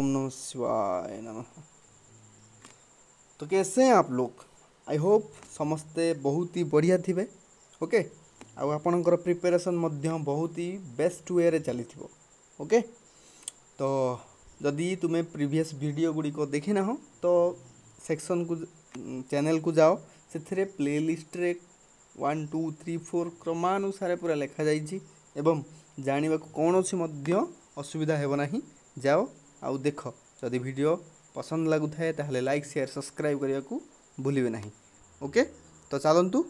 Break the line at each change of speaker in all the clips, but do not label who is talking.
नमः शिवाय नमः। तो कैसे हैं आप लोग? आई होप समस्ते बहुत ही बढ़िया थिबे। ओके आउ आपणकर प्रिपरेशन मध्य बहुत ही बेस्ट वे रे चली थिबो। ओके तो जदि तुम्हें प्रीवियस वीडियो गुड़ी को देखि ना हो तो सेक्शन को चैनल को जाओ से प्लेलिस्ट रे 1 2 3 4 क्रमानुसार पूरा लिखा जाइए एवं जानिबा कौन असुविधा हेब नहीं। जाओ आउ देख जदि वीडियो पसंद लगुए ताहले लाइक शेयर सब्सक्राइब करने को भूलिए नहीं। ओके तो चलतु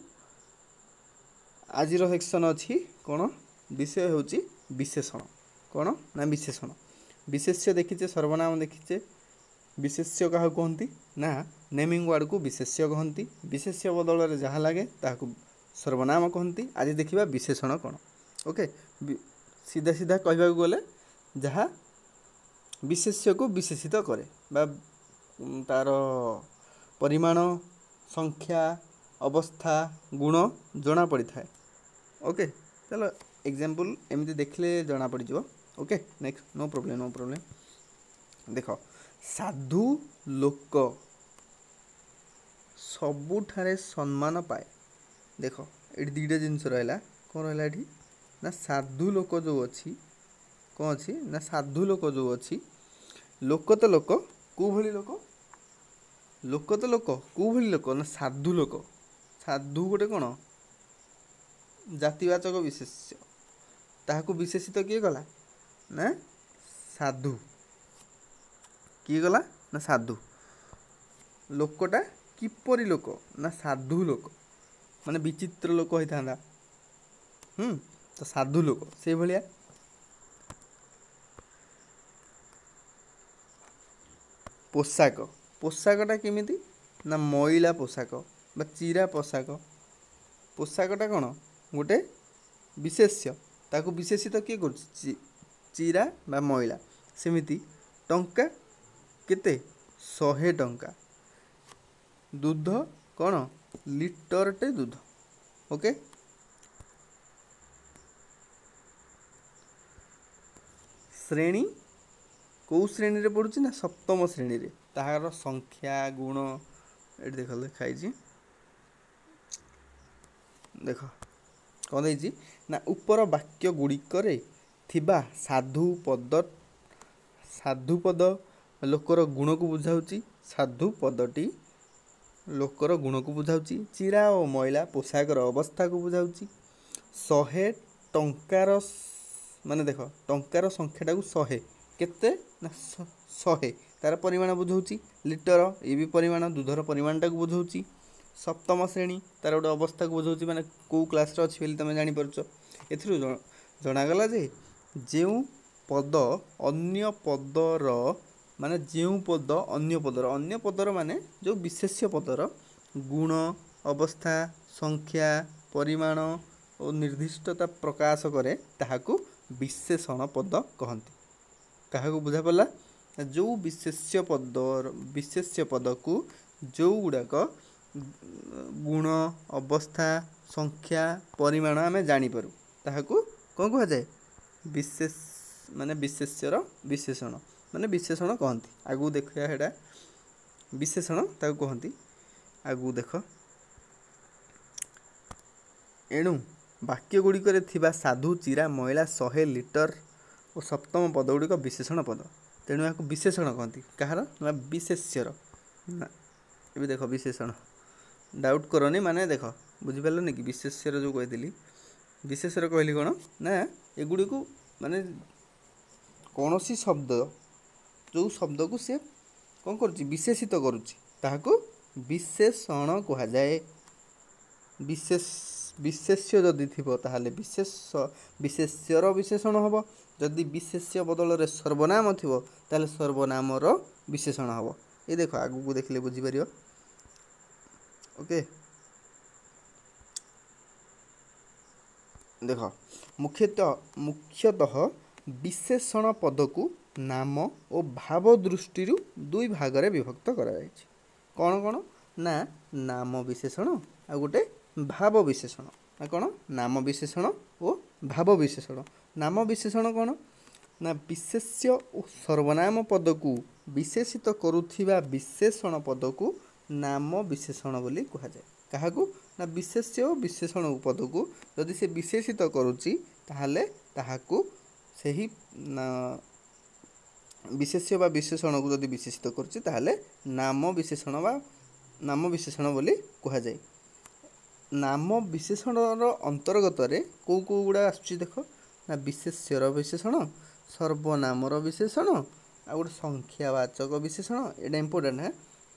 आज सेक्शन अच्छी कौन विषय हूँ विशेषण। कौन ना विशेषण विशेष्य देखीचे सर्वनाम देखीचे विशेष्य क्या कहती ना नेमिंग वर्ड को विशेष्य कहती। विशेष्य बदल में जहाँ लगे ताकू सर्वनाम कहती। आज देखा विशेषण कौन। ओके सीधा सीधा कहवाक गले जहाँ विशेष्य को विशेषित करे बा तार परिमाण संख्या अवस्था गुण जना पड़ी थाए। ओके चलो एग्जांपल एमती देखले जना पड़ जाओ। ओके नेक्स्ट नो प्रॉब्लम देख साधु लोक सबुठारे सम्मान पाए। देख ये दुईटा जिनस रहा कौन रहा ये ना साधु लोक जो अच्छी कौन अच्छी ना साधु लोक जो अच्छी लोक तो लोक कौ भली लोक लोक तो लोक कौ भली लोक ना साधु लोक। साधु गोटे कौन जातिवाचक विशेष्य ताहाकू विशेषित किए गला ना साधु किए गला ना साधु। लोकटा किपरि लोक ना साधु लोक माने विचित्र लोक होता तो साधु लोक से भलिया। पोशाक पोशाकटा केमिति ना मैला पोशाक बा चिरा पोशाक। पोशाकटा कौन गोटे विशेष्य ताकू विशेषित किए कर चिरा बा मैला। सेमिति टंका केते 100 टंका। दूध कौन लिटरटे दूध। ओके श्रेणी कौ श्रेणी रे पड़ुछि ना सप्तम श्रेणी रे ताहार संख्या गुण ये देख लिखाई देख कौन देती ना उपर वाक्य गुड़िक थिबा साधु पद लोकर गुण को बुझाऊँगी। साधु पदटी लोकर गुण को बुझाऊँगी। चिरा और मैला पोशाकर अवस्था को बुझाऊँगी। 100 टंकार माने देख टंकार संख्याटा को 100 केते ना 100 तार परिमाण बुझाऊँगी। लिटर ये भी परिमाण दूधर परिमाणटा को बुझाऊँगी। सप्तम श्रेणी तार गोटे अवस्था को बुझाऊँगी माने कौ क्लास अच्छी बोली तुम जापर। एथि जनागला जे जो पद अन्य पदर माने जो पद अन्य पदर माने जो विशेष्य पदर गुण अवस्था संख्या परिमाण और निर्दिष्टता प्रकाश करे ताहाकू विशेषण पद कहती। क्या बुझा पड़ा जो विशेष्य पद को जो गुड़ाक गुण अवस्था संख्या परिमाण आम जानीपरू ताहाकू कौन कह जाए विशेष माने विशेष्यर विशेषण माने विशेषण कहती। आगू देखा है विशेषण ताकू कहती। आगू देख एणु वाक्य गुड़िक थिबा साधु चिरा मैला 100 लिटर और सप्तम पद गुड़िक विशेषण पद तेणु या विशेषण कहती। कहार ना विशेष्यर ना ये देख विशेषण डाउट करनी माने देख बुझिपारे कि विशेष्यर जो कही विशेष्यर कहली कौन ना एगुड़ी को माने कौन सी शब्द जो शब्द को सी कौन कर विशेषित करुच्ची विशेषण कह जाए। विशेष्य जदि थी ताहले विशेष्यर विशेषण हम जदि विशेष्य बदल में सर्वनाम थी ताहले सर्वनामर विशेषण हम। ये देख आगू को देखले बुझीपर। ओके देख मुख्यतः विशेषण पद को नाम और भाव दृष्टि दुई भाग में विभक्त करा कौन कौन ना नाम विशेषण आ गोटे भाव विशेषण ना कौन नाम विशेषण और भाव विशेषण। नाम विशेषण कौन ना विशेष्य और सर्वनाम पद को विशेषित करुथिबा विशेषण पद को नाम विशेषण बोली कहा जाए। काहाकू ना विशेष्य और विशेषण पद को जदि से विशेषित करुच्ची ताहले ताहाकू सही विशेष्य बा विशेषण को जदि विशेषित करुच्ची ताहले नाम विशेषण बा नाम विशेषण बोली कहा जाए। नाम विशेषण अंतर्गत रे को गुड़ा आसुची देख ना विशेष्यर विशेषण सर्वनामर विशेषण आ गोटे संख्यावाचक विशेषण एटा इम्पोर्टाट है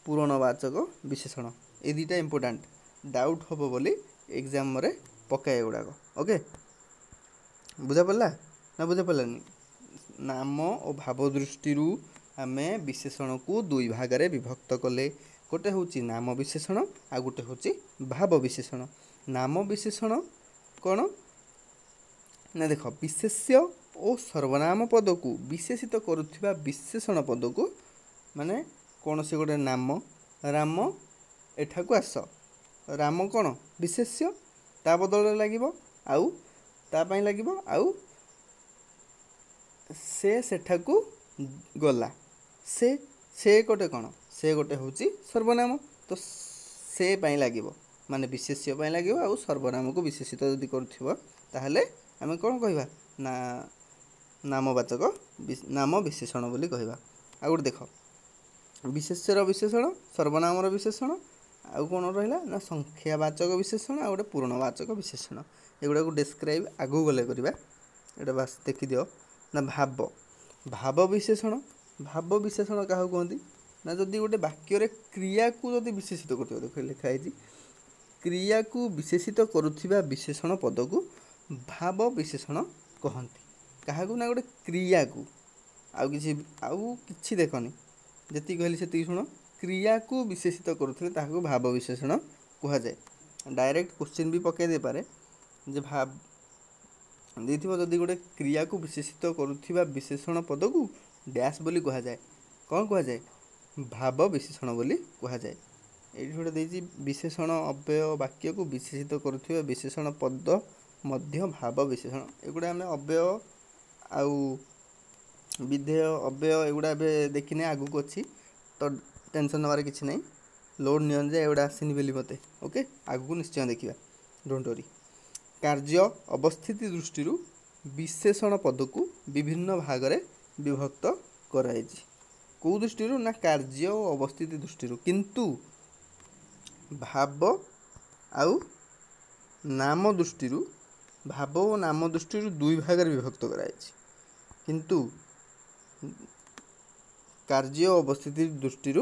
पूरणवाचक विशेषण ए दुटा इम्पोर्टाट डाउट हम बोली एग्जाम रे पकाए गुड़ाक ओके बुझा पड़ा ना बुझा पड़ानी। नाम और भाव दृष्टि आम विशेषण को दुई भाग में विभक्त कले गोटे हूँ नाम विशेषण आ गोटे हूँ भाव विशेषण। नाम विशेषण कौन ना देख विशेष्य और सर्वनाम पद को विशेषित करुथिबा विशेषण पद को माने कौन से गोटे नाम राम एठा को आस राम कौन विशेष्य ता बदल लगिबो आउ ता पई लगिबो आउ से सेठाकू गला से गोटे कौन से गोटे हूँ सर्वनाम तो से पई लगिबो माने विशेष्य पई लगिबो आउ सर्वनाम को विशेषित यदि करुथिबो ताहले आमे कौन कहवा ना नामवाचक नाम विशेषण बोली कहवा। आ गोटे देख विशेष्यर विशेषण सर्वनामर विशेषण आउ कौन रहा ना संख्यावाचक विशेषण आ गोटे पूर्णवाचक विशेषण एगुड़ा को डिस्क्राइब आगू गले करवा एटा बास देखिदियो ना भाव विशेषण क्या कहते ना जदि गोटे वाक्य क्रिया को जदि विशेषित कर देख लिखाई क्रिया को विशेषित करुथिबा विशेषण पद को भाव विशेषण कहती क्या ना गोटे क्रिया को आउ किछि देखनी जी कहली से शुण क्रिया को विशेषित करुथिले ताहाको भाव विशेषण कहा जाए। डायरेक्ट क्वेश्चन भी पकई दे पारे जे भाव देथिबो जदि गोटे क्रिया को विशेषित करुथिबा विशेषण पद को डैश बोली कहा जाए कौन कहा जाए भाव विशेषण बोली कहा जाए। ये गोटे देछि विशेषण अव्यय वाक्य को विशेषित करुथिबा विशेषण पद मध्य भाव विशेषण एगुड़ा आम अव्यय आउ विधेय अव्यय एगुड़ा देखने आगू अच्छी तो टेंशन नबार किसी ना लोड नियन जे एगुड़ा आसनी बोली मते ओके आगू निश्चय देखा डोंट वरी। कार्य अवस्थिति दृष्टि विशेषण पद को विभिन्न भाग में विभक्त कराई कौ दृष्टि ना कार्य और अवस्थिति दृष्टि किंतु भाव आउ नाम दृष्टि भाव और नाम दृष्टि दुई भाग में विभक्त कराई किंतु कार्य अवस्थिति दृष्टि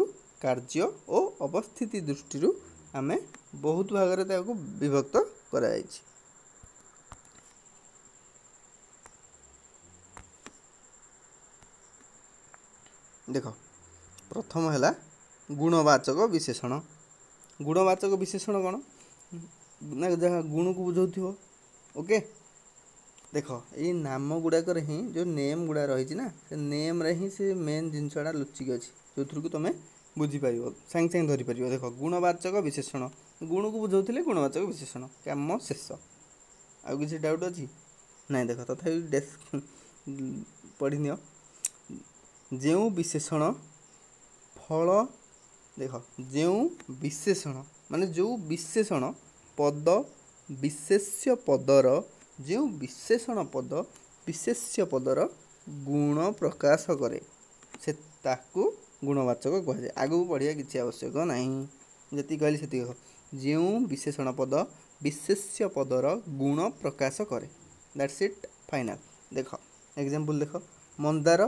कार्य और अवस्थिति दृष्टि आम बहुत भाग में विभक्त कराई। देख प्रथम है गुणवाचक विशेषण गुणवाचक विशेषण कौन ना जहाँ गुण को बुझाऊ ओके देख ये नाम गुड़ाक ही जो नेम गुड़ा रही ना से नेम रे ही से मेन जिनसा लुचिक अच्छी जो थ्रु को तुम बुझीपर सांगे सांगे धरीपर देख गुणवाचक विशेषण गुण को बुझाऊे गुणवाचक विशेषण काम शेष आउ किसी डाउट अच्छी ना देख तथा पढ़ी नि जो विशेषण फल देख जो विशेषण माने जो विशेषण पद विशेष्य पदर जो विशेषण पद विशेष्य पदर गुण प्रकाश करे से ताकू गुणवाचक कह जाए। आगू पढ़िया किसी आवश्यक नहीं जी कहली से जो विशेषण पद विशेष्य पदर गुण प्रकाश करे दैट्स इट फाइनल। देख एग्जांपल देख मंदार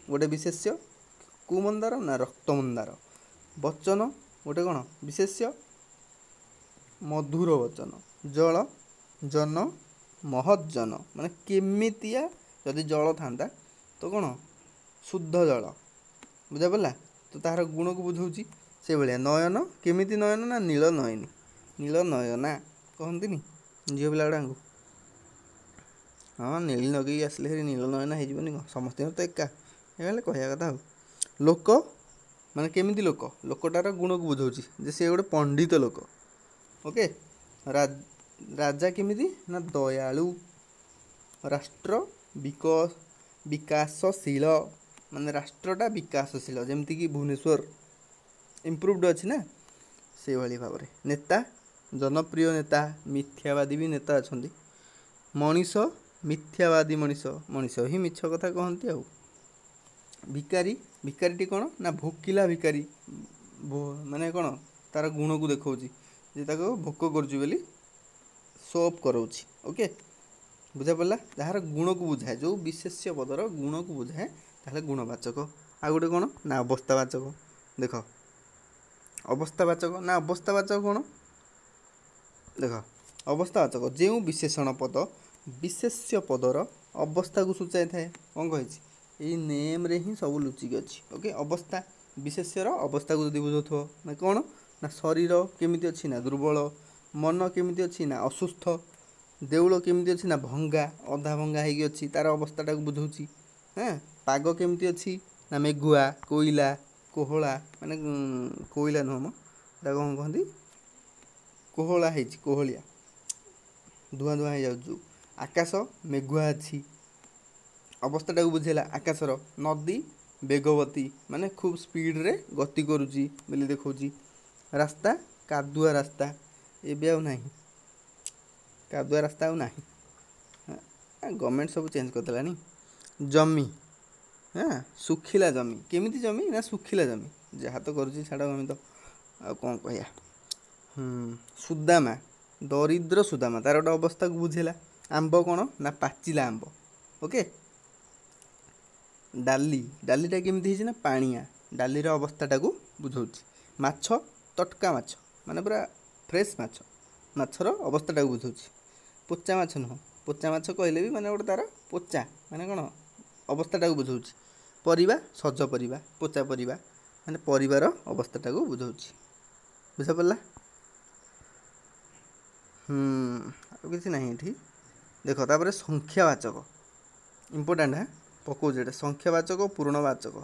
गोटे विशेष्य कु मंदार ना रक्त मंदार वचन गोटे कौन विशेष्य मधुर वचन जल जन महत जन माने केमितिया जदि जल था तो कौन शुद्ध जल बुझा पड़ा तो तार गुण को बुझाऊँ से भाया नयन केमिति नयन ना नील नयनी नील नयना कहती झील पिला गुड़ा हाँ नील नगे आसले नील नयना हो समस्त तो एका ये कहया कथा लोक माने केमिति लोकटार गुण को बुझाऊँ जे सी गोटे पंडित लोक ओके राजा केमिति ना दयालु राष्ट्र विकासशील माने राष्ट्रटा विकासशील जमती कि भुवनेश्वर इम्प्रूव्ड अच्छी ना से भाई भाव में। नेता जनप्रिय नेता मिथ्यावादी भी नेता अच्छा मनीष मिथ्यावादी मनीष मनीष ही मिछ कथा कहती आ भिकारी भिकारीटी कौन ना भोकिला भिकारी माने कौन तार गुण को देखा भोक कर शो अफ कराऊँच ओके बुझा पड़ा जार गुण को बुझाए जो विशेष्य पदर गुण को बुझाए ताहले गुणवाचक आ गोटे कौन ना अवस्थावाचक देख अवस्थावाचक ना अवस्थावाचक कौन देख अवस्थावाचक जो विशेषण पद विशेष्य पदर अवस्था को सूचाई थाए कौन कही नेम रे ही सब लुचिक अच्छी ओके अवस्था विशेष्यर अवस्था को जब बुझाऊ ना कौन ना शरीर केमिति अच्छी ना दुर्बल मन केमिति अच्छी ना असुस्थ देउल केमिति अच्छी ना भंगा अधा भंगा होगी अच्छी तार अवस्थाटा को बुझाऊँगी हाँ पाग केमिति अच्छी ना मेघुआ कोईला कोहला माने कोईला नुह म कौन कहती कोहला है कोहलिया धुआं धुआं हो जाऊ आकाश मेघुआ अच्छी अवस्थाटा को बुझेला आकाशर नदी बेगवती माने खूब स्पीड रे गति करुची बोली देखौची रास्ता कादुआ रास्ता एबे आउ नाही कादुआ रास्ता आउ नाही गवर्नमेंट सब चेंज करदेलानी जमी हाँ सुखिला जमी केमिति जमी ना सुखिला जमी जहाँ तो करुची छाड़ आम तो आ कौन कह सुदामा दरिद्र सुदामा तार गोटे अवस्था को बुझेला आंब कौन ना पाचिला आंब ओके डाली डालीटा केमिति ना पानिया डालीर अवस्थाटा को बुझाऊँच माछ तटका माछ माने पूरा फ्रेश माछ माछर अवस्थाटा को बुझाऊँच पोचा माछ नुह पोचा माछ कहले भी माने गोटे तार पोचा माने कौन अवस्थाटा को बुझाऊँच परिबा सज परिबा पोचा परिबा माने परिबार अवस्थाटा को बुझाऊँच बुझा पड़ा किसी ना ये देख तापर संख्यावाचक इम्पोर्टाट हाँ पकाऊे संख्यावाचक पूर्णवाचक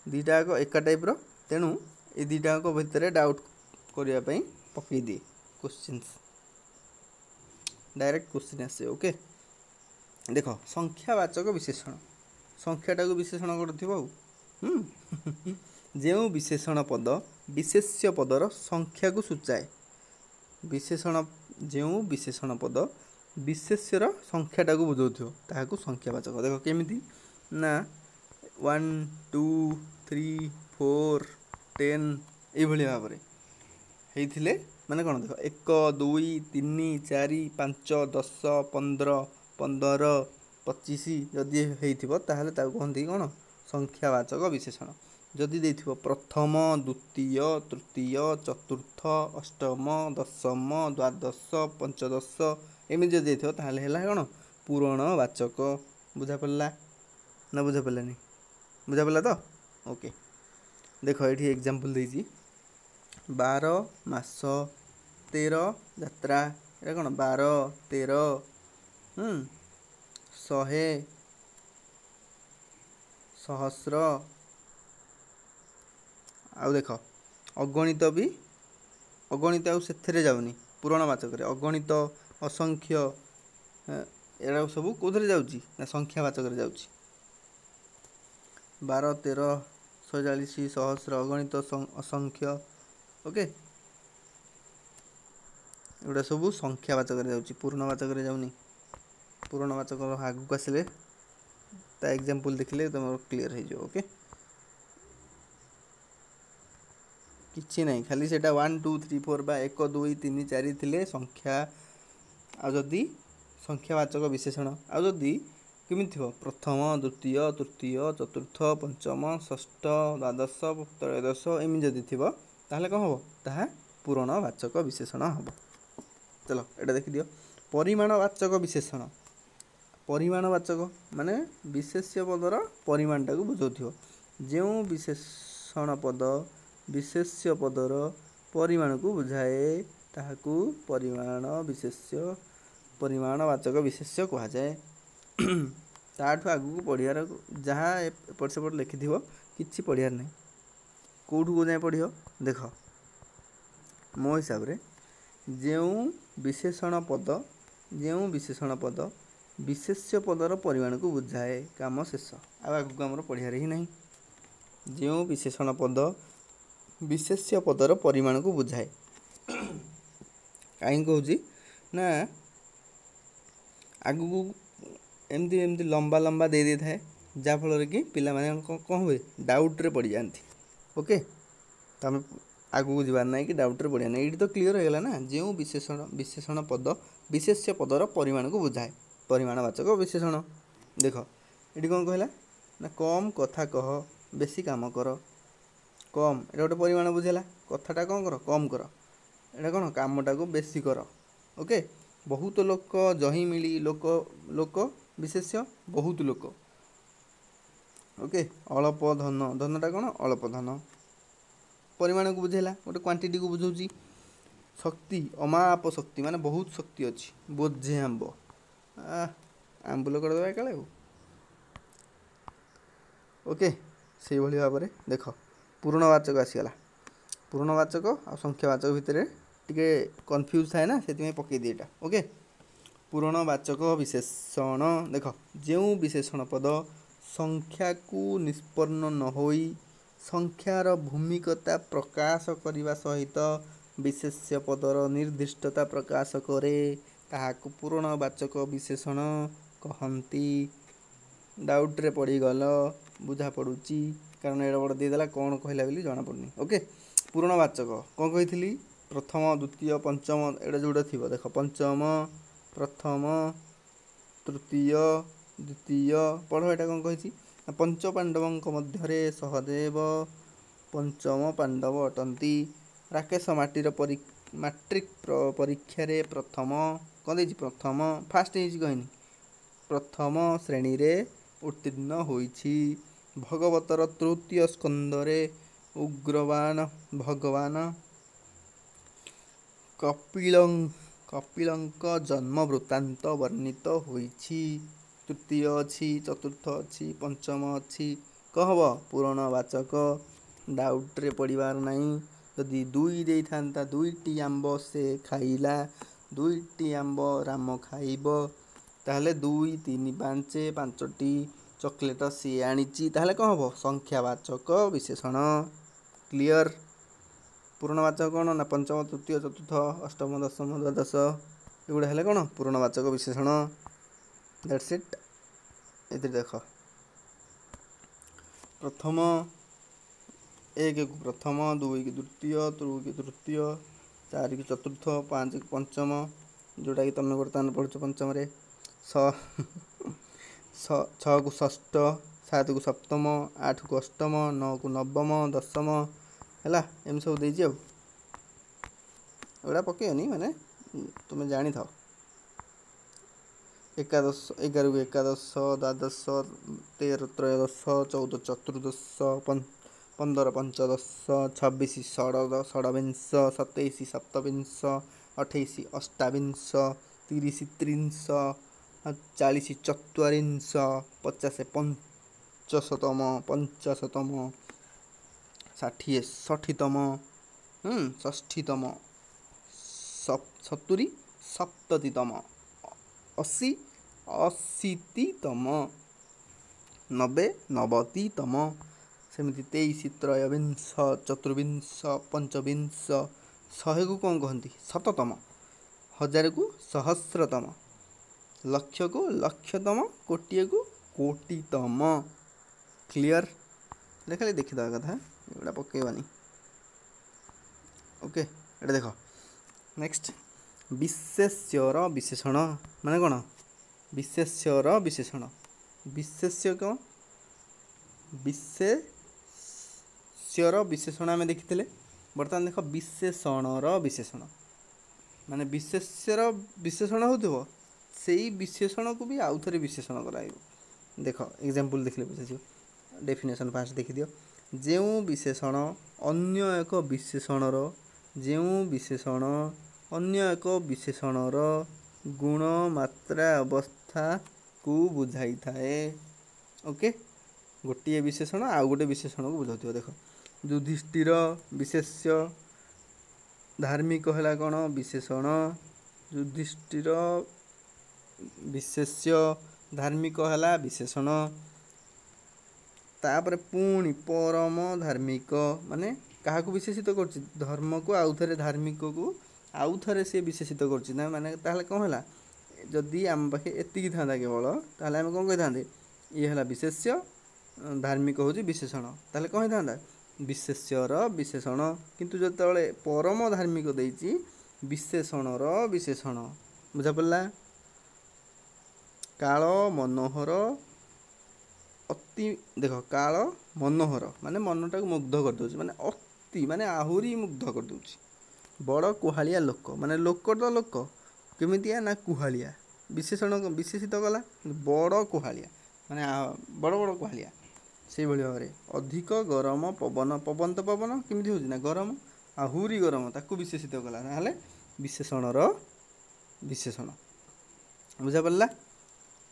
दीटा एका टाइप्र तेणु ये दीटा भितर डाउट करने पकई दिए क्वेश्चन डायरेक्ट क्वेश्चन आसे ओके देख संख्यावाचक विशेषण संख्याटा को विशेषण कर जो विशेषण पद विशेष्य पदर संख्या को सूचाए विशेषण जो विशेषण पद विशेष्यर संख्याटा को बुझाऊ ताकू संख्यावाचक देख केमिति ना 1 2 3 4 10 ये भाव में होते माने कौन देख 1 2 3 4 5 10 15 15 25 जदि होता कहती कौन संख्यावाचक विशेषण जदि देथिबो प्रथम द्वितीय तृतीय चतुर्थ अष्टम दशम द्वादश पंचदश एमि जदि देथिबो ताहले हैला कौन पूरणवाचक बुझा पड़ला ना बुझा पड़लानी बुझा पड़ला तो ओके देख ये एग्जांपल देजी 12 मास 13 यात्रा ये कौन 12 13 100 सहस्र आउ देख अगणित भी अगणित आउ से जाऊनी पूरणवाचक अगणित असंख्य एरा सब कौन जाऊँगी ना संख्यावाचक जाऊँगी 12 13 140 सहस्र अगणित असंख्य ओके एगुड़ा सब संख्यावाचक जाऊँगी पूर्णवाचक जाऊनी पूरणवाचक आगू आसिले ता एग्जांपल देखिले तुम क्लीयर हो ओके किसी ना खाली से 1 2 3 4 बा 1 2 3 4 थिले संख्या आदि संख्यावाचक विशेषण आदि केमी थो प्रथम द्वितीय तृतीय चतुर्थ पंचम षष्ठ द्वादश त्रयोदश एमि जदि थो ताहले कौन हम ताहा पूरणवाचक विशेषण हम चलो एटा देखि दियो परिमाणवाचक विशेषण परिमाणवाचक माने विशेष्य पदर परिमाणटा को बुझाउथिबो जो विशेषण पद विशेष्य पदर परिमाण को बुझाए ताहाकू परिमाण विशेष्य परिमाणवाचक विशेष्य कहा जाए ताठू आगू पढ़ियार जहाँ एपट सेपट लिखि किसी पढ़ियार नहीं कौटू को जाए पढ़ देख मो हिसाब रे जो विशेषण पद विशेष्य पदर परिमाण को बुझाए काम शेष आगक आम पढ़ियार ही ना जो विशेषण पद विशेष्य पदर परिमाण को बुझाए कहीं कौच ना आगू एमती एमती लंबा लंबा दे दे थाए जहाँफल कि पिला कौन हुए डाउट्रे पड़ जाती ओके तो आम आगू जबार ना कि डाउट्रे पड़ा ना ये तो क्लीयर होगा ना जो विशेषण पद विशेष्य पदर परिमाण को बुझाए परिमाणवाचक विशेषण देख ये कौन कहला ना कम कथा कह बेसी काम कर कम ये गोटे परिमाण बुझेगा कथाटा कौन कर कम कर एटा कौन कामटा को बेसी कर ओके बहुत लोक जही मिली लोक लोक विशेष्य बहुत लोक ओके अल्प धन धनटा कौन अल्प धन परिमाण को बुझेगा गोटे क्वांटिटी को बुझाऊँ शक्ति अमाप शक्ति माने बहुत शक्ति अच्छी बोझे आंब आंबुल करदे काले ओके से भाव में देख पूर्णवाचक आसीगला पूर्णवाचक आ संख्यावाचक भितर टिके कन्फ्यूज थाए ना से पकई दिए यहाँ ओके पूर्णवाचक विशेषण देख जो विशेषण पद संख्या को निष्पन्न न होई संख्यार भूमिकता प्रकाश करने सहित विशेष्य पदर निर्दिष्टता प्रकाश करे ताहाकु पूर्णवाचक विशेषण कहती डाउट्रे पड़गल बुझा पड़ुची कारण एड़ा बड़ देदेला कौन कहला बोली जना पड़नी ओके पूर्णवाचक कौन कही प्रथम द्वितीय पंचम एड़ा जोड़ा थी देख पंचम प्रथम तृतीय द्वितीय पढ़ एटा कौन कही पंच पांडवों मध्य सहदेव पंचम पांडव अटंती राकेश माटीर मैट्रिक परीक्षा प्रथम कौन दे प्रथम फास्ट कहनी प्रथम श्रेणी रे उत्तीर्ण होईछि भगवतर तृतीय स्कंदरे उग्रवान भगवान कपिलंक जन्म वृत्तांत वर्णित होईछि तृतीय अच्छी चतुर्थ अच्छी पंचम अच्छी कहब पूर्णवाचक डाउट्रे पड़बार नहीं जदि दुई दे था दुईटी आंब से खाइला दुईटी आंब राम खाइब ताहले दुई तीन पाँच पांचटी चॉकलेट सी आनीची ताहले कौन हम संख्यावाचक विशेषण क्लियर पूर्णवाचक कौन ना पंचम तृतीय चतुर्थ अष्टम दशम द्वादश एगुड़ा है कौन पूर्णवाचक विशेषण दैट्स इट इधर देख प्रथम एक को प्रथम दुई की द्वितीय तीन की तृतीय चार की चतुर्थ पाँच की पंचम जोटा कि तुम बर्तमान पढ़ुच पंचम छः को षष्ठ सात को सप्तम आठ को अष्टम नौ को नवम दशम है एम सब देगी एगुड़ा पकेनि माने तुम जानी था एकादश 11 को एकादश द्वादश 13 त्रयोदश 14 चतुर्दश 15 पंचदश 26 षडविंश 27 सप्तविंश 28 अष्टाविंश 30 त्रिंश 40 चत्वारिंश 50 पंचशतम 60 षठीतम षष्ठीतम 70 सप्ततितम 80 अशीतितम 90 नवतितम सेमती 23 त्रयोविंश चतुर्विंश पंचविंश 100 को कौन कहती शततम 1000 को सहस्रतम लक्ष को लक्षतम कोटिए को कोटितम क्लियर देखा देखीद कथा एगुड़ा पकेबानी ओके ये देख नेक्स्ट विशेष्यर विशेषण माने कौन विशेष्यर विशेषण विशेष्य कौन विशेष्यर विशेषण आम देखी बर्तमान देख विशेषणर विशेषण माने विशेष्यर विशेषण हो से विशेषण को भी आउ थे विशेषण कर देख एग्जांपल देखले बुझे डेफिनेशन फास्ट देखी दियो जो विशेषण अन्य एक विशेषणर जो विशेषण अन्य एक विशेषणर गुण मात्रा अवस्था को बुझाई थाए ओके गोटे विशेषण आउ गोटे विशेषण को बुझाऊ देख युधिष्ठिर विशेष्य धार्मिक है कौन विशेषण युधिष्ठिर विशेष्य धार्मिक है विशेषण तापर पुणी परम धार्मिक माने क्या विशेषित कर धर्म को आउ थे धार्मिक को आउ थे सी विशेषित कर माने कौन है जदि आम पाखे एति था केवल ताहले आम कौन कही था ये है विशेष्य धार्मिक हूँ विशेषण ताहले कौन था विशेष्यर विशेषण किंतु जो परम धार्मिक देती विशेषणर विशेषण बुझा पड़ा काल मनोहर अति देख काल मनोहर माने मनटा को मुग्ध कर दउछ माने अति माने आहुरी मुग्ध कर दउछ बड़ कुहालिया लोक माने लोक तो लोक केमितिया ना कुहालिया विशेषण विशेषित कला बड़ कुहालिया माने बड़ बड़ कुहालिया से भाव में अधिक गरम पवन पवन तो पवन केमिति होछि ना गरम आहुरी गरम ताकू विशेषित कला ना विशेषणर विशेषण बुझा पड़ा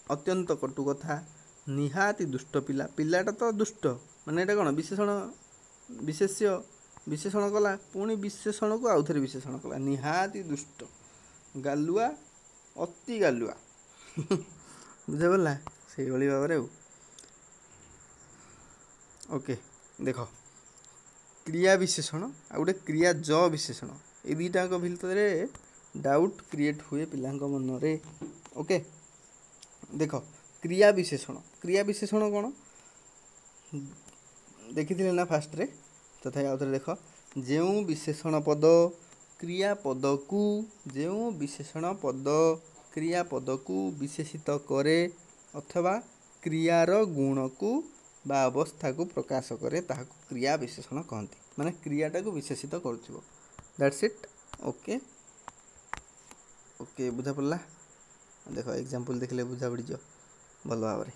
अत्यंत कटु कथा निहाती दुष्ट पिला पिलाटा तो दुष्ट माने एटा कौन विशेषण विशेष्य विशेषण कला पुणी विशेषण को आउ थे विशेषण कला निहाती दुष्ट गालुआ अति गालुआ बुझा पड़ा से भाव में ओके देख क्रिया विशेषण आ गोटे क्रिया ज विशेषण ये दुईटा भितर डाउट क्रिएट हुए पिला मन रे ओके देख क्रिया विशेषण कौन देखी ना फास्ट रे तथा आउ थे देख जो विशेषण पद क्रियापद को जो विशेषण पद क्रियापद को विशेषित करे अथवा क्रियार गुण को बा अवस्था को प्रकाश करे ताहाको क्रिया विशेषण कहती माने क्रियाटा को विशेषित करुथिबो दैट्स इट ओके ओके बुझा पड़ला देख एग्जांपल देखले बुझा पड़ जो भल भाव में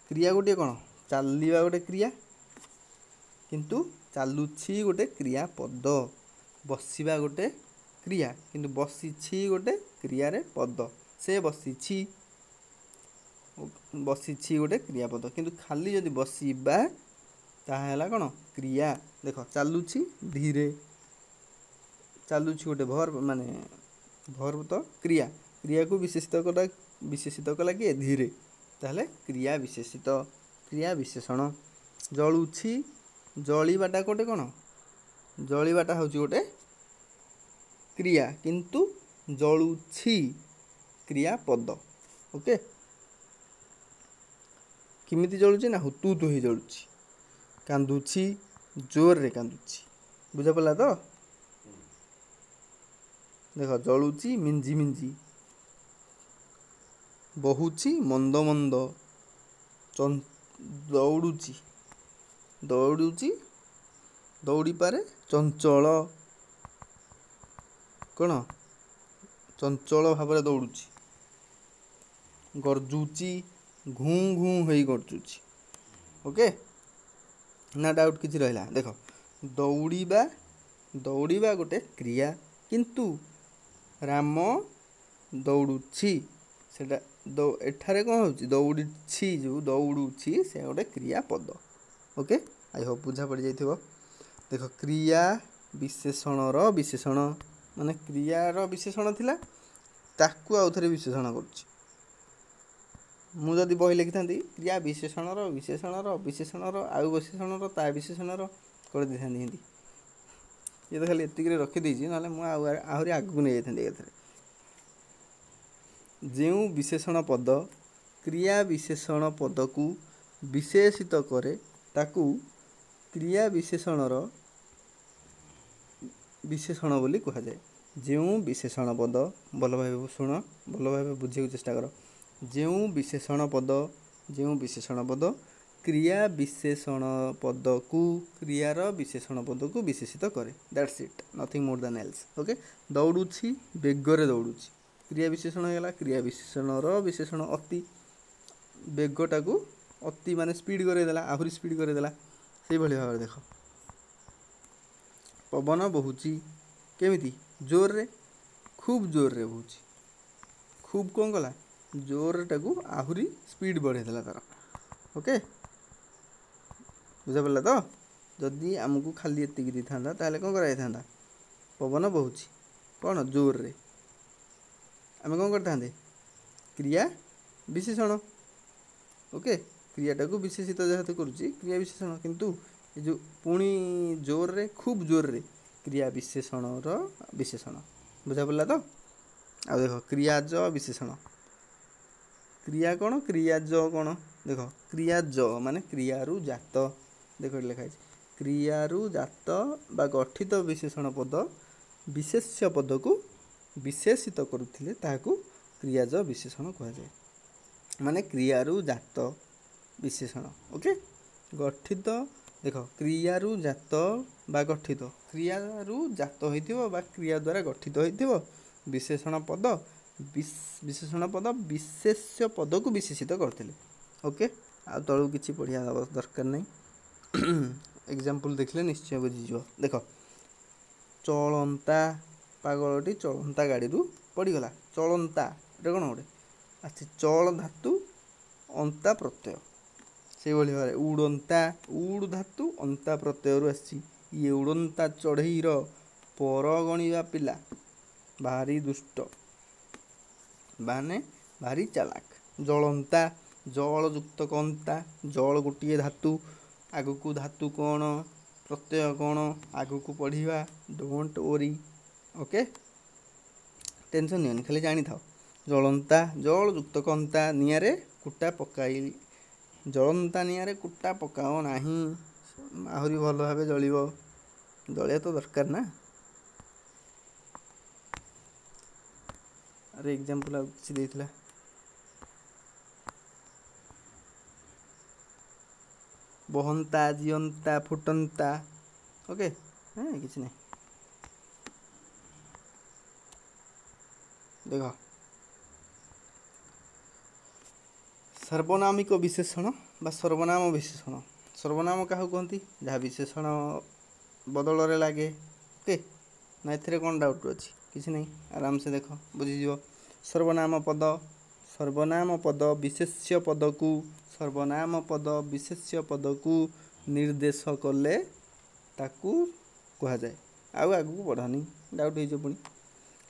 क्रिया गोटे कौन चलवा गोटे क्रिया किंतु चलुछि गोटे क्रिया पद बसिबा गोटे क्रिया किंतु बसिछि गोटे क्रिया रे पद से बसिछि बसिछि गोटे क्रियापद किंतु खाली जदि बसिबा ताहला कौन क्रिया देख चलुछि धीरे चलुछि गोटे भर्ब माने भर्ब तो क्रिया क्रिया को विशेषित कला किए धीरे ताहले क्रिया विशेषित क्रिया विशेषण जलुछि जलिबाटा गोटे कौन जलिबाटा हूँ गोटे क्रिया किंतु जलुछि क्रियापद ओके किमिति जलुछि ना हुतु तु ही जलुछि कांदुछि जोर रे कांदुछि बुझा पड़ा तो देख जलुछि मिंजी मिंजी बहुछि मंद मंद दौड़ुछि दौड़ुछि दौड़ी पारे चंचल कौन चंचल भाव में दौड़ुछि गर्जुछि घूँ घूँ हो गर्जुछि ओके ना डाउट किसी रहा देख दौड़ीबा दौड़ीबा गोटे क्रिया किंतु राम दौड़ुछि सेटा एठारे कौन हो दौड़ी जो दौड़ुछि से गोटे क्रिया पद ओके आई होप बुझा पड़ जाइथिबो देख क्रिया विशेषणर विशेषण माने क्रियार विशेषण थिला ताकू आउ थे विशेषण करुछि मु जदि बही लिखि था क्रिया विशेषणर विशेषणर विशेषणर आउ विशेषणर ता विशेषणर कर दी था हिंदी ये तो खाली एतिक रखीदी ना मुझे आगू नहीं जाती जो विशेषण पद क्रिया विशेषण पद को विशेषित करे ताकू क्रिया विशेषणर विशेषण बोली कह जाए जो विशेषण पद भल भाव शुण भल भाव बुझे चेष्टा कर जो विशेषण पद क्रिया विशेषण पद को क्रियार विशेषण पद को विशेषित करे that's it nothing more than else okay दौड़ुछि बेगरे दौड़ुछि क्रिया विशेषण है क्रिया विशेषणर विशेषण अति बेगटा को अति माने स्पीड करदेला आहुरी स्पीड करदेला से भाई भाव देख पवन बहुची केमिति जोर रे खूब जोर रे बहुची खूब कौन कला जोरटा को आहुरी स्पीड बढ़ेदेला तार ओके बुझा पड़ा तो जदि आमको खाली एतिक दी था ताहले कौन कराई था पवन बहुची कौन जोर रे आम कौन करते क्रिया विशेषण। ओके, क्रियाटा को विशेषित जेहेतु करुच्ची क्रिया विशेषण, किंतु ये जो पुणी जोर रे खूब जोर रे क्रिया विशेषण विशेषण बुझा पड़ा तो। आ देख क्रियाज विशेषण, क्रिया कौन क्रियाज कौन देख क्रियाज माने क्रियारु जात। देख लिखाई क्रियारु जात बा गठित विशेषण पद विशेष्य पद को विशेषित करुथिले ताहाकू क्रियाज विशेषण कहा जाए। माने क्रियारु जात विशेषण। ओके, गठित देख क्रियारु जात बा गठित, क्रियारु जात होइथिबो बा क्रिया द्वारा गठित होइथिबो विशेषण पद विशेषण पद विशेष्य पद को विशेषित करथिले। ओके, आ तळु किछि पढ़िया दरकार नहीं। एग्जांपल देखले निश्चय बुझीजो। देख चलंता पागलटी चलंता गाड़ी रु पड़गला। चलंता एटा कौन गोटे अच्छा चल धातु अंता प्रत्यय से भाई उड़ंता उड़ धातु अंता प्रत्यय रु आसी। ये उड़ंता चढ़ईर पर गणिबा पिला भारी दुष्ट माने भारी चालाक। जलंता जल युक्त कंता जल गोटे धातु आगु धातु कौन प्रत्यय कौन आगु पढ़िया डोंट वरी। ओके, टेंशन नहीं खाली जानी था। जलंता जल युक्त कंता निआरे कुटा पकाई जलंता निआरे कुटा पकाओ नाही आहरी भल भाव जलिब जलिया तो दरकार ना। अरे एग्जांपल किसी देथिला बहंता जियंता फुटंता। ओके हाँ किसी नहीं देख सर्वनामिक विशेषण बा सर्वनाम विशेषण। सर्वनाम क्या कहती जहाँ विशेषण बदल रे लगे। ओके ना एथिरे कौन डाउट अच्छी किसी नहीं आराम से देख बुझीज। सर्वनाम पद विशेष्य पद को सर्वनाम पद विशेष्य पद को निर्देश कले ताकू कहा जाए। आगू बढ़ानी डाउट हो पुणी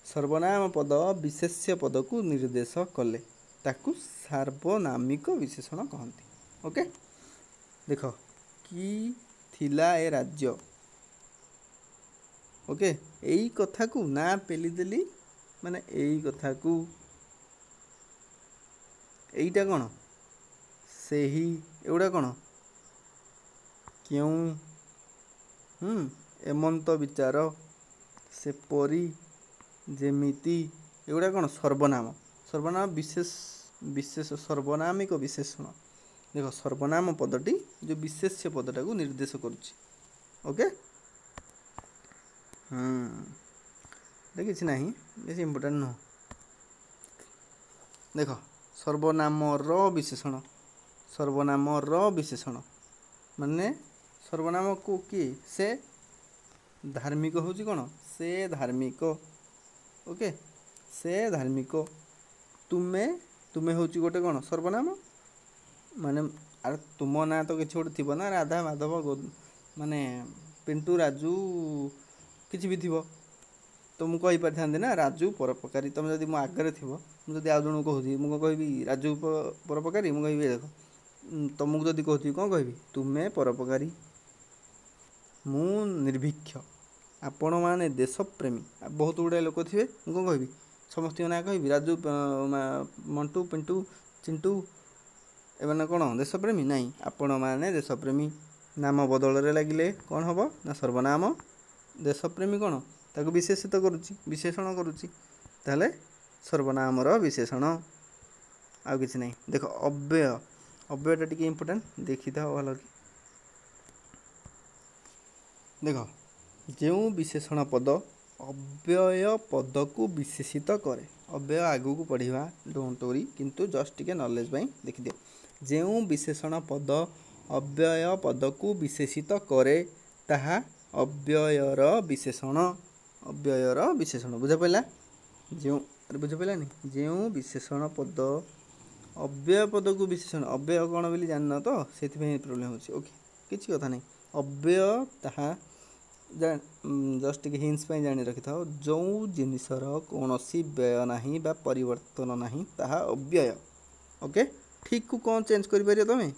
सर्वनाम पद विशेष्य पद को निर्देश कले ताकू सार्वनामिक विशेषण कहती। ओके देख कि थिला ए राज्य। ओके यही कथा को ना पेली देली माने यही कथा को एईटा कौन से ही एवडा कौन क्यों एमंत विचार से परी जेमिति एगुड़ा कौन सर्वनाम। सर्वनाम विशेष विशेष सर्वनामिक विशेषण। देख सर्वनाम पदटी जो विशेष्य पदटा को निर्देश करुच्ची। ओके किसी ना बेस इम्पोर्टाट नुह। देख सर्वनाम विशेषण सर्वनाम विशेषण माने सर्वनाम को किए से धार्मिक हूँ कौन से धार्मिक। ओके से धार्मिक तुमे तुमे हूँ गोटे कौन सर्वनाम माने अरे तुम ना तो किसी गोटे थी ना राधा माधव माने पिंटू राजू किसी भी थी तो मुझे कहीपर था ना राजू परोपकारी। तुम जब मो आगे थी मुझे आउ जन कहूँ मुझे कह राजू परोपकारी मुझे कह देख तुमको जब कहती कौन कह तुम्हें परोपकारी मु निर्भीक्ष आपण मैंने देशप्रेमी। बहुत गुड़ाए लोक थे मुझे कह समस्त ना कह राजू मंटू पिंटू चिंटू एवं कौन देशप्रेमी नाई आपण मैंने देशप्रेमी। नाम बदल लगिले कौन हम ना सर्वनाम देशप्रेमी कौन ताको विशेषित करुच्ची विशेषण करुच्ची ताहले सर्वनाम विशेषण आ किसी नहीं। देख अव्यय अव्ययटा टी इम्पोर्टाट देखी था भल कि देख जो विशेषण पद अव्यय पद को विशेषित करे अव्यय आगू को पढ़ा डोंट वरी किंतु जस्ट टिके नॉलेज बाई देखी दियो। जो विशेषण पद अव्यय पद को विशेषित करे ताहा अव्ययर विशेषण बुझा पड़ा जो बुझा पड़ा नहीं। जो विशेषण पद अव्यय पद को विशेषण अव्यय कौन बोली जान तो से प्रोब्लेम होची। ओके किसी कथा नहीं अव्यय ताहा जस्ट टिके हिंट्स पे जानी रखि थाओ जो जिनिसर कौनसी व्यय नहीं बा परिवर्तन नहीं ताहा अव्यय। ओके ठीक को कौन चेंज कर पारियो तमे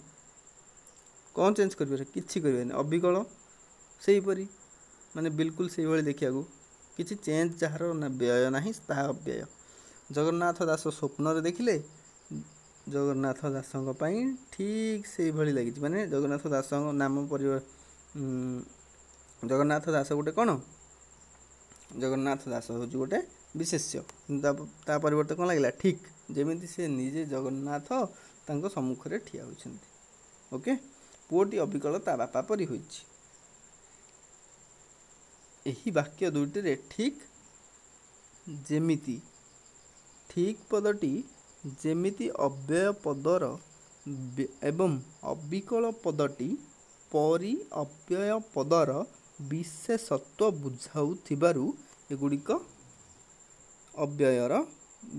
कौन चेंज कर पारियो किछि करबेनी अविकल सेही परी माने बिल्कुल सेही भली देखिया को किछि चेंज जहार ना व्यय नहीं ताहा अव्यय। जगन्नाथ दास स्वप्न रे देखिले जगन्नाथ दासଙ୍କ ପାଇଁ ठीक सेही भली लागिछि माने जगन्नाथ दासଙ୍କ नाम जगन्नाथ दास गोटे कौन जगन्नाथ दास हूँ गोटे विशेष्य ता परिवर्ते कौन लगे ठीक जमी से निजे जगन्नाथ तांको सम्मुख रे ठिया होइछन्ति। ओके पुओटी अविकल ता बापा परी होइछि। एही वाक्य दुईटी रे ठीक जेमिति ठीक पदटी जेमिति अव्यय पदर एवं अविकल पदटी परी अव्यय पदर विशेषत्व बुझाउथिबारु एगुड़िक अव्ययर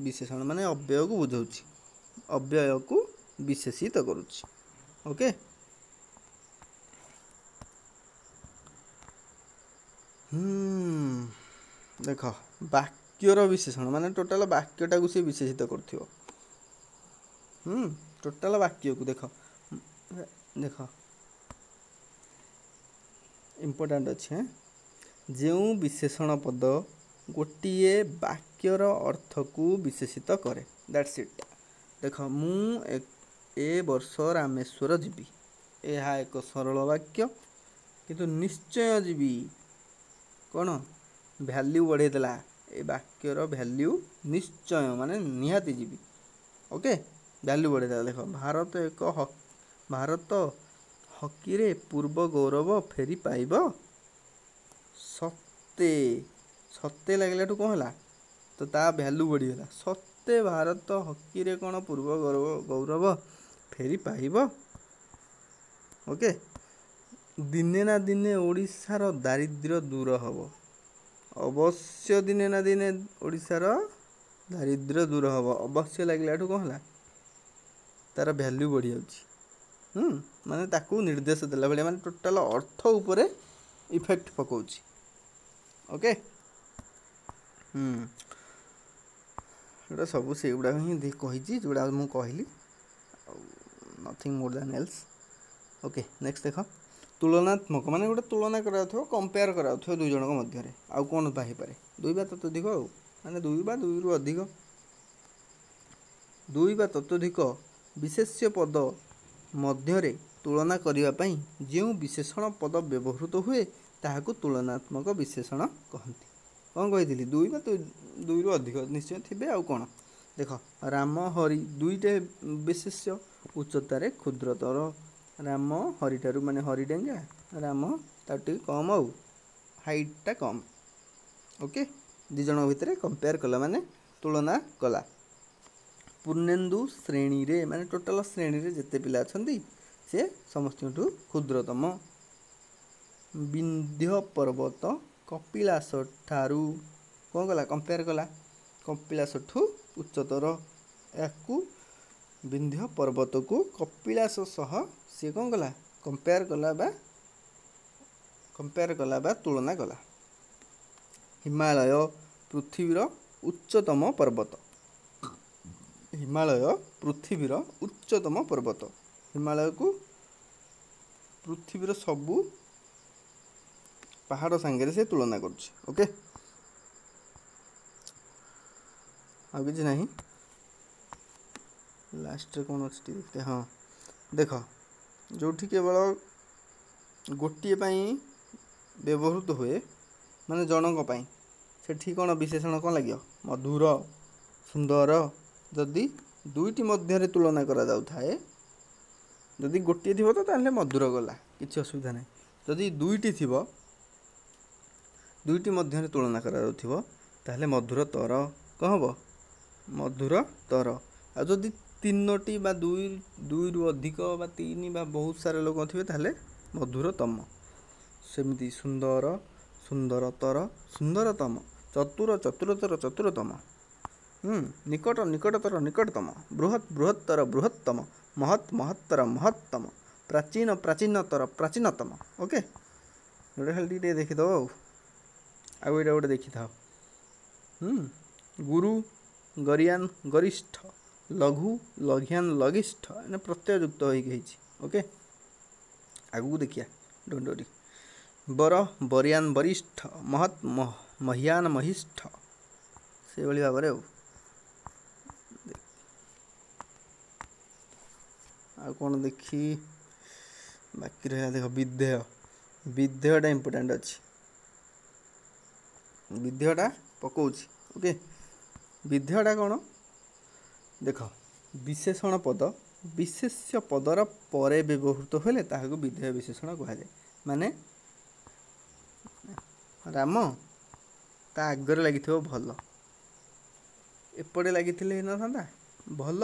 विशेषण माने अव्यय को बुझाउछि अव्यय को विशेषित करुछि। ओके देख वाक्यर विशेषण माने टोटाल वाक्यटा को से विशेषित करथियो। टोटाल वाक्य को देख देख इम्पोर्टेंट अच्छे जो विशेषण पद गोटे वाक्यर अर्थ को विशेषित करे दैट्स इट। देख मु ए वर्ष रामेश्वर जीवी यह एक सरल वाक्य किंतु निश्चय जीवी कौन वैल्यू बढ़े देला ए वाक्यर वैल्यू निश्चय माने निहाती जीवी। ओके वैल्यू बढ़े देला। देख भारत हकी रे पूर्व गौरव फेरी पाइब सत्ते सत्ते लगला कौन है तो ता वैल्यू बढ़ीगला सत्ते भारत हकी रे कौन पूर्व गौरव फेरी पाइब। ओके दिने ना दिने ओडिशार दारिद्र्य दूर हब अवश्य दिने ना दिने ओडिशार दारिद्र्य दूर हब अवश्य लगला कौन है तार वैल्यू बढ़ी जाउछि। माने ताकू निर्देश देला भले माने टोटल अर्थ उपरे इफेक्ट पकाउछि। ओके एटा सब से गुडा ही कही जोड़ा मु कहली nothing more than else. Okay next देख तुलनात्मक माने गोटे तुलना कराथो कंपेयर कराथो दुई जनक मध्य रे आउ कोन पाहि पारे दुई बा ततोधिक आउ माने दुई बा दुई रु अधिक दुई बा ततोधिक विशेष्य पद मध्य तुलना करिवा पई जो विशेषण पद व्यवहृत हुए ताहाको तुलनात्मक विशेषण कहती। कौन कही दुई बा दुई रु अधिक निश्चय थे आउ कौन देख राम हरि दुईटे विशेष्य उच्चतार क्षुद्रतर राम हरिठारू माने हरि डेंगा राम तार कम आउ हाइटा कम। ओके दी जन भितर कंपेयर कला माने तुलना कला। पूर्णेन्दु श्रेणी रे माने टोटल श्रेणी रे जेते पिला अछंती से समस्त क्षुद्रतम। विंध्य पर्वत कपिलास ठारू कौन कला कंपेयर कला कपिलास ठू उच्चतर याकू विंध्य पर्वत को कपिलास सह सी कौन कला कंपेयर कला बा तुलना कला। हिमालय पृथ्वीर उच्चतम पर्वत हिमालय पृथ्वीर उच्चतम पर्वत हिमालय को पृथ्वीर सबू पहाड़ सांगे से तुलना करुच्ची। ओके आ कि नहीं लास्ट कौन अच्छे देखते हाँ देख जो केवल गोटे व्यवहृत हुए माने जनक पाई सेठी कौन विशेषण कौन लगे मधुर सुंदर जदि दुईटी मध्य तुलना करा जाउ थाए जदि गोटे थी तो ताहले मधुर गला किसी असुविधा नहीं जदि दुईटी थी दुईटी मध्य तुलना करा जाउथिबो ताहले मधुर तर कौन हम मधुर तर आ जदि तीनोटी बा दुई रु अधिक बा तीन बा बहुत सारे लोग थे ताहले मधुरतम। सेमिति सुंदर सुंदरतर सुंदरतम चतुर चतुरतर चतुरतम निकट निकटतर निकटतम बृहत् बृहत्तर बृहत्तम महत् महत्तर महत्तम प्राचीन प्राचीनतर प्राचीनतम। ओके जोटा खाली टे देखीदब आउ एटा गोटे देखी था। गुरु गरियान गरिष्ठ लघु लघियान लघिष्ठ एने प्रत्यय युक्त होगी। ओके आगू देखिया डोंट वरी। बर बरियान वरिष्ठ महत महियान महिष्ठ से भाई भाव में आ कौन देखी बाकी रहा देख विधेय विधेयटा इम्पोर्टाट अच्छी विधेयटा पकाउछि। ओके विधेयटा कौन देख विशेषण पद विशेष्य पदर परे व्यवहृत होले ताहाको विधेय विशेषण कहुए। माने राम ता आगरे लगी भल एपटे लगी ना भल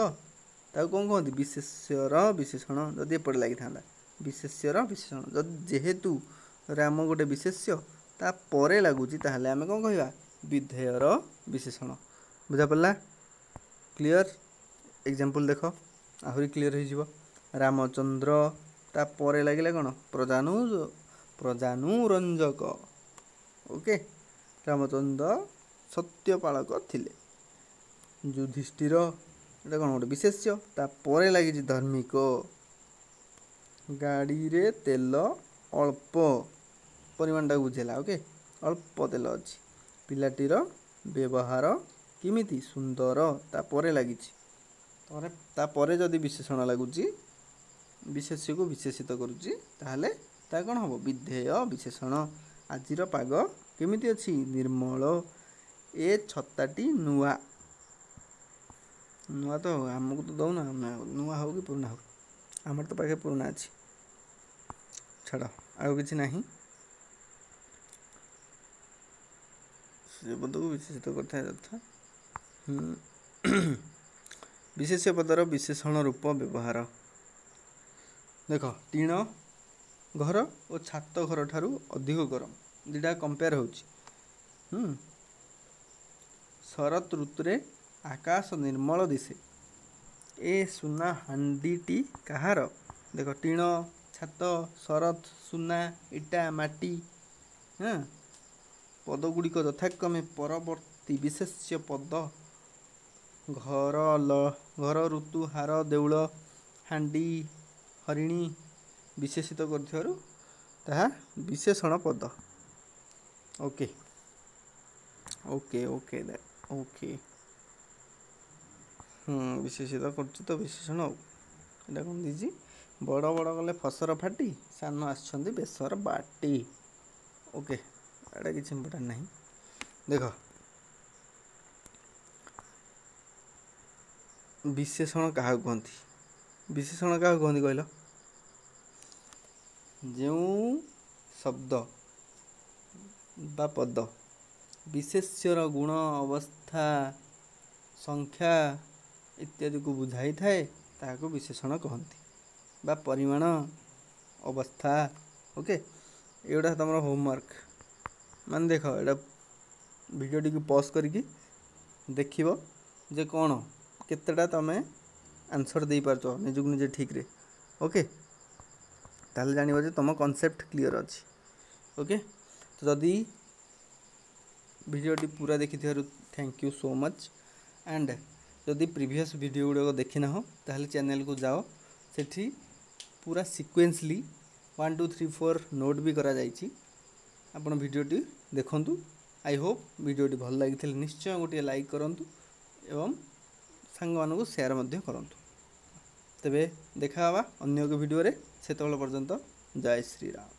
ताको कौन कहते विशेष्यर विशेषण जदि एपटे लगी था विशेष्यर विशेषण जदि जेहेतु राम गोटे विशेष्य ता परे लगुच ताहले आमे कौन कहवा विधेयर विशेषण। बुझा पड़ला क्लियर। एग्जांपल देख आहरी क्लियर हो रामचंद्र ता परे लगिला कौन प्रजानुरंजक। ओके रामचंद्र सत्यपालक थिले। युधिष्ठिर एटा कौन गोटे विशेष्य ता परे लगी धार्मिक। गाड़ी रे तेल अल्प परिमाणटा बुझेला। ओके अल्प तेल अच्छी पिलाटीर व्यवहार किमिति सुंदर ता परे लगी तापर जदि विशेषण लगुच विशेष्य को विशेषित करुच्ची ताहले ता कौन हम विधेय विशेषण। आजिर पाग केमिति अच्छी निर्मल ए छताटी नुआ नुआ तो आमको तो दौना नुआ हो कि पुराना हो आमर तो पाखे पुराना अच्छी छाड़ आउ कि ना से पद को विशेषित करता विशेष्य पदर विशेषण रूप व्यवहार। देख टीण घर और छात घर ठारू अधिक गरम दुटा कंपेयर होची। शरत ऋतुरे आकाश निर्मल दिशे ए सुना हांडीटी कहार। देख टीण छात शरत सुना इटा माटी पद गुड़िक यथाक्रमे परवर्ती विशेष्य पद घर घर ऋतु हार देउल हांडी हरिणी विशेषित कर विशेषण पद। ओके ओके ओके ओके विशेषित कर विशेषण आटा कौन दीजिए बड़ बड़ गले फसर फाटी सान आसछंदी बेसर बाटी। ओके एटा किसी इम्पोर्टेंट नहीं। देख विशेषण क्या कहती विशेषण क्या कहती कहल जो शब्द बा पद विशेष्यर गुण अवस्था संख्या इत्यादि को बुझाई थाए ताको विशेषण कहती बा परिमाण अवस्था। ओके एटा तुम होमवर्क मान देख एटा वीडियो टी पॉज करके देखिबो जे कौन केतेटा तमें आंसर दे पारछ निजुक निजे ठीक रे। ओके ताले जानिबो जे तुम कॉन्सेप्ट क्लियर अच्छी। ओके तो जदि वीडियो टी पूरा देखि thank you so much and जदि प्रीवियस वीडियो गुड़ाक देखी ना हो ताहले चैनल को जाओ सेठी पूरा सिक्वेंसली 1 2 3 4 नोट भी करा जाइछि आपण वीडियोटी देखंतु। आई होप वीडियोटी भल लगी निश्चय गोटे लाइक करंतु एवं सांग मानकु शेयर मध्य करंतु। तेबे देखा हवा अन्य एक वीडियो रे सेतबेल पर्यंत जय श्री राम।